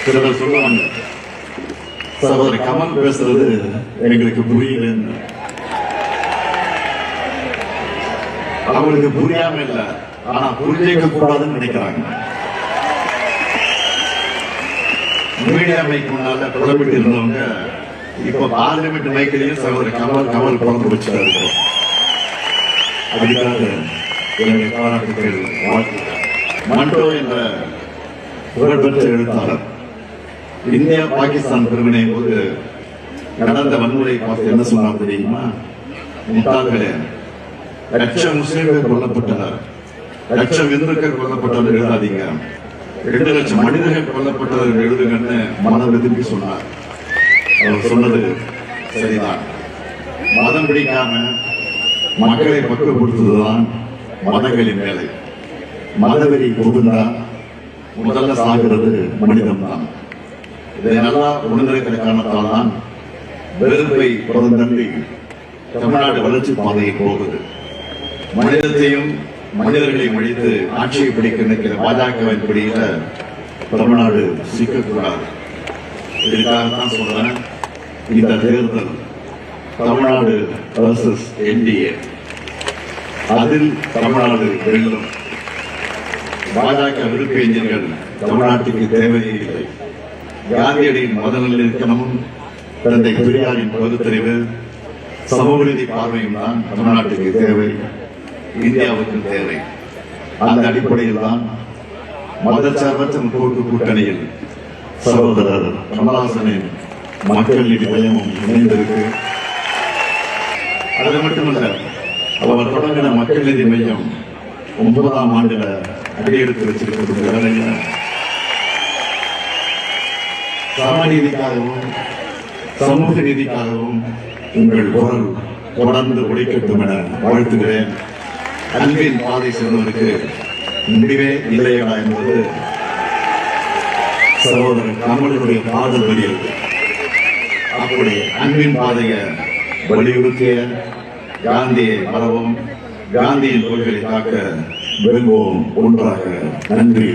சிலர் சொல்லுவாங்க, சகோதரர் கமல் பேசுறது எங்களுக்கு புரியலன்னு. அவங்களுக்கு புரியாம இல்ல, ஆனா புரிஞ்சிக்க கூடாதுன்னு நினைக்கிறாங்க. மீடியா மைக் முன்னால புலம்பிட்டு இருந்தவங்க இப்ப பார்லிமெண்ட் மைக்கிலையும் சகோதரர் கமல் குழந்தை வச்சுட்டாரு. அதுக்காக என்னுடைய பாராட்டுகள், வாழ்த்துக்கள். மண்டோ என்ற புகழ்பெற்ற எழுத்தாளர் இந்தியா பாகிஸ்தான் பிரிவினை போது நடந்த வன்முறை பார்த்து என்ன சொன்னார் தெரியுமா? முட்டாள்களே, லட்சம் முஸ்லிம்கள் கொல்லப்பட்டனர், லட்சம் இந்துக்கள் கொல்லப்பட்டவர் எழுதாதீங்க, 2 லட்சம் மனிதர்கள் கொல்லப்பட்டவர்கள் எழுதுங்கன்னு மனம் விரும்பி சொன்னார். அவர் சொன்னது சரிதான். மதம் பிடிக்காம மக்களை பக்குவப்படுத்துவதுதான் மதங்களின் வேலை. மதவெறி புகுந்தா முதல்ல சாகிறது மனிதம் தான். இதை நல்லா உணர்ந்திருக்கிற காரணத்தால் தான் வெறுப்பை புறந்தள்ளி தமிழ்நாடு வளர்ச்சி பாதையில் போகுது. மனிதத்தையும் மனிதர்களையும் அழித்து ஆட்சியை பிடிக்க நிற்கிற பாஜகவின் பிடியில தமிழ்நாடு சிக்கக்கூடாது. இதுக்காகத்தான் சொல்றேன், இந்த தேர்தல் தமிழ்நாடு வர்சஸ் என்டிஏ, அதில் தமிழ்நாடு வெல்லும். பாஜக விருப்பேஞ்சர்கள் தமிழ்நாட்டுக்கு தேவையே இல்லை. காந்தியடியின் மத நல்லிணக்கமும் தந்தை பெரியாரின் பகுத்தறிவு சமூக நீதி பார்வையும் தான் தமிழ்நாட்டுக்கு தேவை, இந்தியாவுக்கு தேவை. அந்த அடிப்படையில் தான் மதச்சார்பற்ற முற்போக்கு கூட்டணியில் சகோதரர் கமலஹாசனின் மக்கள் நீதி மையமும் இணைந்திருக்கு. அது மட்டுமல்ல, அவர் தொடங்கின மக்கள் நீதி மையம் 9ஆம் ஆண்டுல அடியெடுத்து வச்சிருக்கக்கூடிய வேலையில சமநீதிக்காகவும் சமூக நீதிக்காகவும் உங்கள் குரல் தொடர்ந்து ஒழிக்கட்டும் என வாழ்த்துகிறேன். அன்பின் பாதை செல்வதற்கு முடிவே இல்லையா என்பது சகோதரர் கமலுடைய பாடல் வரியில். அப்படி அன்பின் பாதையை வலியுறுத்திய காந்தியை மறவோம், காந்தியின் கொள்கையை காக்க வெல்வோம் ஒன்றாக. நன்றி.